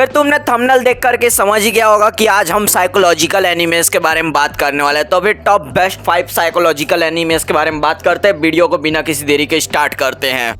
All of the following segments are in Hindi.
तो तुमने थंबनेल देख करके समझ ही गया होगा कि आज हम साइकोलॉजिकल एनिमेस के बारे में बात करने वाले हैं। तो फिर टॉप बेस्ट 5 साइकोलॉजिकल एनिमेस के बारे में बात करते हैं। वीडियो को बिना किसी देरी के स्टार्ट करते हैं।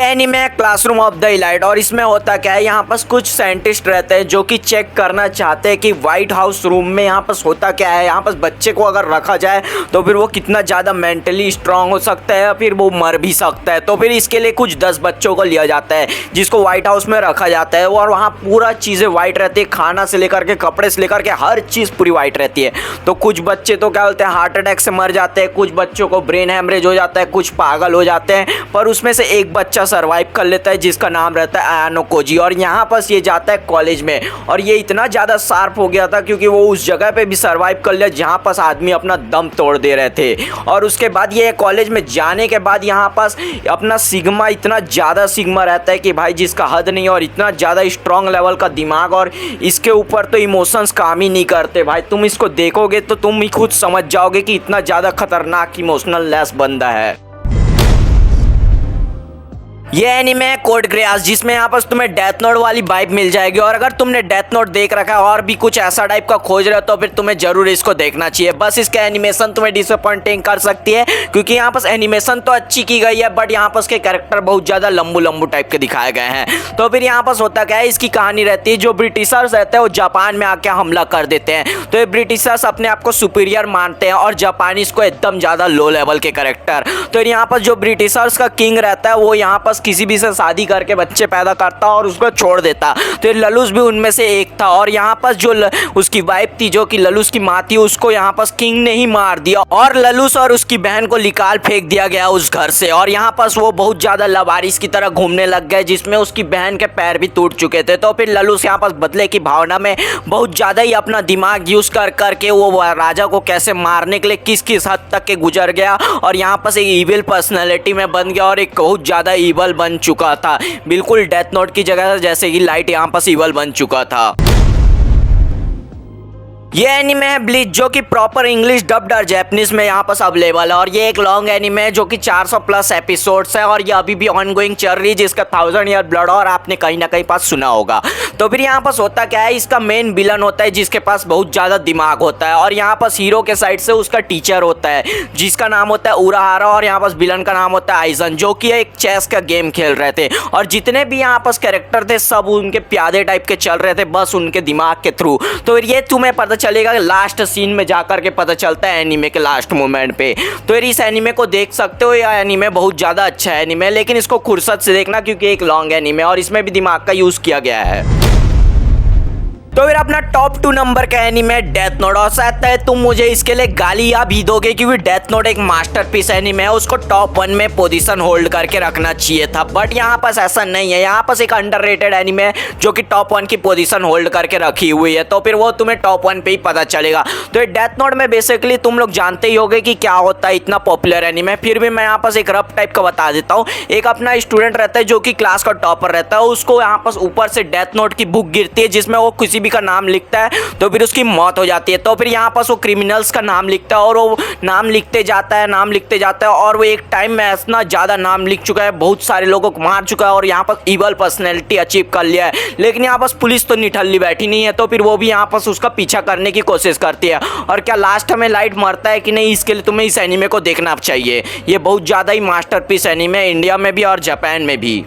Anime classroom of the elite. और इसमें होता क्या है, यहाँ पर कुछ साइंटिस्ट रहते हैं जो कि चेक करना चाहते हैं कि व्हाइट हाउस रूम में यहाँ पर होता क्या है। यहाँ पर बच्चे को अगर रखा जाए तो फिर वो कितना ज़्यादा मेंटली स्ट्रांग हो सकता है या फिर वो मर भी सकता है। तो फिर इसके लिए कुछ 10 बच्चों को लिया जाता है जिसको व्हाइट हाउस में रखा जाता है और वहाँ पूरा चीज़ें वाइट रहती है, खाना से लेकर के कपड़े से लेकर के हर चीज़ पूरी वाइट रहती है। तो कुछ बच्चे तो क्या बोलते हैं हार्ट अटैक से मर जाते हैं, कुछ बच्चों को ब्रेन हैमरेज हो जाता है, कुछ पागल हो जाते हैं, पर उसमें से एक बच्चा सरवाइव कर लेता है जिसका नाम रहता है आयानो कोजी। और यहाँ पर ये जाता है कॉलेज में और ये इतना ज़्यादा शार्प हो गया था क्योंकि वो उस जगह पे भी सरवाइव कर लिया जहाँ पर आदमी अपना दम तोड़ दे रहे थे। और उसके बाद ये कॉलेज में जाने के बाद यहाँ पर अपना सिग्मा इतना ज़्यादा सिग्मा रहता है कि भाई जिसका हद नहीं, और इतना ज़्यादा स्ट्रॉन्ग लेवल का दिमाग, और इसके ऊपर तो इमोशंस काम ही नहीं करते भाई। तुम इसको देखोगे तो तुम ही खुद समझ जाओगे कि इतना ज़्यादा खतरनाक इमोशनल लेस बंदा है ये एनीमे है कोड गियास, जिसमें यहाँ पर तुम्हें डेथ नोट वाली वाइब मिल जाएगी। और अगर तुमने डेथ नोट देख रखा है और भी कुछ ऐसा टाइप का खोज रहे हो तो फिर तुम्हें जरूर इसको देखना चाहिए। बस इसका एनिमेशन तुम्हें डिसअपॉइंटिंग कर सकती है क्योंकि यहाँ पर एनिमेशन तो अच्छी की गई है बट यहाँ पर उसके कैरेक्टर बहुत ज़्यादा लंबू टाइप के दिखाए गए हैं। तो फिर यहाँ पर होता क्या है, इसकी कहानी रहती है जो ब्रिटिशर्स रहते हैं वो जापान में आके हमला कर देते हैं। तो ये ब्रिटिशर्स अपने आप को सुपीरियर मानते हैं और जापानीज को एकदम ज़्यादा लो लेवल के कैरेक्टर। तो यहाँ पर जो ब्रिटिशर्स का किंग रहता है वो यहाँ पर किसी भी से शादी करके बच्चे पैदा करता और उसको छोड़ देता। तो ललूस भी उनमें से एक था। और यहाँ पर जो उसकी वाइफ थी जो कि ललूस की माँ थी, उसको यहाँ पर किंग ने ही मार दिया और ललूस और उसकी बहन को निकाल फेंक दिया गया उस घर से। और यहाँ पर वो बहुत ज्यादा लवारिस की तरह घूमने लग गए जिसमें उसकी बहन के पैर भी टूट चुके थे। तो फिर ललूस यहाँ पर बदले की भावना में बहुत ज्यादा ही अपना दिमाग यूज कर करके वो राजा को कैसे मारने के लिए किस किस हद तक के गुजर गया और यहाँ पर एक इविल पर्सनैलिटी में बन गया और एक बहुत ज्यादा इवल बन चुका था। बिल्कुल डेथ नोट की जगह जैसे कि लाइट यहाँ पर इवल बन चुका था। ये एनीमे है ब्लीच जो कि प्रॉपर इंग्लिश डब्ड और जैपनीज में यहाँ पर अवेलेबल है। और ये एक लॉन्ग एनीमे है जो कि 400 प्लस एपिसोड्स है और ये अभी भी ऑनगोइंग चल रही है जिसका 1000 ईयर ब्लड और आपने कहीं ना कहीं पास सुना होगा। तो फिर यहाँ पर होता क्या है, इसका मेन विलन होता है जिसके पास बहुत ज़्यादा दिमाग होता है और यहाँ पर हीरो के साइड से उसका टीचर होता है जिसका नाम होता है उराहारा और यहाँ पर विलन का नाम होता है आइजन जो कि एक चेस का गेम खेल रहे थे। और जितने भी यहाँ पर कैरेक्टर थे सब उनके प्यादे टाइप के चल रहे थे बस उनके दिमाग के थ्रू। तो ये तुम्हें पता चलेगा लास्ट सीन में जाकर के पता चलता है एनीमे के लास्ट मोमेंट पे। तो इस एनीमे को देख सकते हो, यह एनीमे बहुत ज़्यादा अच्छा एनीमे है लेकिन इसको फुर्सत से देखना क्योंकि एक लॉन्ग एनीमे और इसमें भी दिमाग का यूज़ किया गया है। तो फिर अपना टॉप 2 नंबर का एनीमे डेथ नोट। और शायद तुम मुझे इसके लिए गालियां भी दोगे क्योंकि डेथ नोट एक मास्टरपीस एनीमे है, उसको टॉप 1 में पोजीशन होल्ड करके रखना चाहिए था बट यहाँ पर ऐसा नहीं है। यहाँ पर एक अंडररेटेड एनीमे है जो कि टॉप 1 की पोजीशन होल्ड करके रखी हुई है। तो फिर वो तुम्हें टॉप 1 पे ही पता चलेगा। तो ये डेथ नोट में बेसिकली तुम लोग जानते ही होगे कि क्या होता है, इतना पॉपुलर एनीमे, फिर भी मैं यहाँ पर एक रफ टाइप का बता देता हूँ। एक अपना स्टूडेंट रहता है जो कि क्लास का टॉपर रहता है, उसको यहाँ पर ऊपर से डेथ नोट की बुक गिरती है जिसमें वो किसी भी का नाम लिखता है तो फिर उसकी मौत हो जाती है। तो फिर यहाँ पर वो क्रिमिनल्स का नाम लिखता है और वो नाम लिखते जाता है और वो एक टाइम में इतना ज़्यादा नाम लिख चुका है, बहुत सारे लोगों को मार चुका है और यहाँ पर इवल पर्सनैलिटी अचीव कर लिया है। लेकिन यहाँ पर पुलिस तो निठल्ली बैठी नहीं है तो फिर वो भी यहाँ पर उसका पीछा करने की कोशिश करती है। और क्या लास्ट में लाइट मरता है कि नहीं, इसके लिए तुम्हें इस एनीमे को देखना चाहिए। ये बहुत ज़्यादा ही मास्टरपीस एनीमे है, इंडिया में भी और जापान में भी।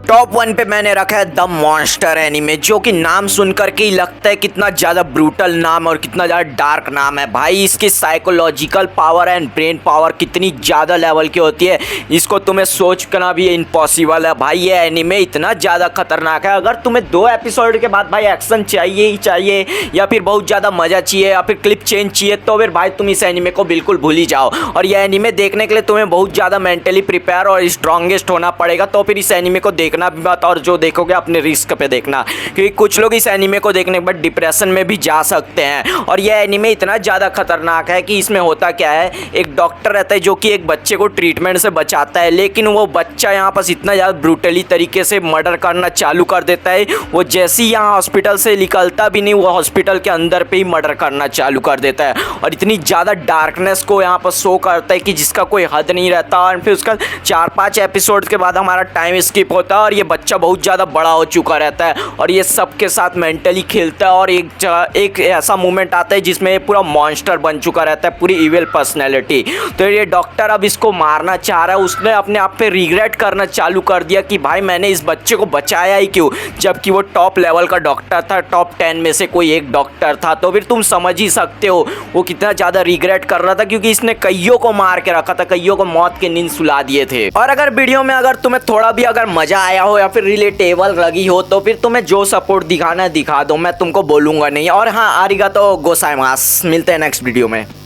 टॉप 1 पे मैंने रखा है द मॉन्स्टर एनीमे जो कि नाम सुनकर के ही लगता है कितना ज़्यादा ब्रूटल नाम और कितना ज़्यादा डार्क नाम है भाई। इसकी psychological power and brain power कितनी ज़्यादा लेवल की होती है, इसको तुम्हें सोच करना भी इम्पॉसिबल है भाई। ये एनीमे इतना ज़्यादा खतरनाक है। अगर तुम्हें 2 एपिसोड के बाद भाई एक्शन चाहिए ही चाहिए या फिर बहुत ज़्यादा मज़ा चाहिए या फिर क्लिप चेंज चाहिए तो फिर भाई तुम इस एनीमे को बिल्कुल भूल ही जाओ। और ये एनीमे देखने के लिए तुम्हें बहुत ज़्यादा मेंटली प्रिपेयर और स्ट्रॉन्गेस्ट होना पड़ेगा। तो फिर इस एनीमे को देखना देखना भी मत, और जो देखोगे अपने रिस्क पे देखना, क्योंकि कुछ लोग इस एनीमे को देखने के बाद डिप्रेशन में भी जा सकते हैं। और यह एनीमे इतना ज़्यादा खतरनाक है कि इसमें होता क्या है, एक डॉक्टर रहता है जो कि एक बच्चे को ट्रीटमेंट से बचाता है, लेकिन वो बच्चा यहाँ पर इतना ज़्यादा ब्रूटली तरीके से मर्डर करना चालू कर देता है। वो जैसे ही यहाँ हॉस्पिटल से निकलता भी नहीं, वो हॉस्पिटल के अंदर पे ही मर्डर करना चालू कर देता है, और इतनी ज़्यादा डार्कनेस को यहाँ पर शो करता है कि जिसका कोई हद नहीं रहता। और फिर उसका 4-5 एपिसोड के बाद हमारा टाइम स्किप होता है और ये बच्चा बहुत ज़्यादा बड़ा हो चुका रहता है और ये सबके साथ मेंटली खेलता है, और एक ऐसा मोमेंट आता है जिसमें ये पूरा मॉन्स्टर बन चुका रहता है, पूरी इविल पर्सनैलिटी। तो ये डॉक्टर अब इसको मारना चाह रहा है। उसने अपने आप पे रिग्रेट करना चालू कर दिया कि भाई मैंने इस बच्चे को बचाया ही क्यों, जबकि वो टॉप लेवल का डॉक्टर था, टॉप 10 में से कोई एक डॉक्टर था। तो फिर तुम समझ ही सकते हो वो कितना ज़्यादा रिग्रेट कर रहा था, क्योंकि इसने कईयों को मार के रखा था, कईयों को मौत की नींद सुला दिए थे। और अगर वीडियो में अगर तुम्हें थोड़ा भी अगर मजा आया हो या फिर रिलेटेबल लगी हो, तो फिर तुम्हें जो सपोर्ट दिखाना है दिखा दो, मैं तुमको बोलूँगा नहीं। और हाँ, आरिगातो गोसाइमास, मिलते हैं नेक्स्ट वीडियो में।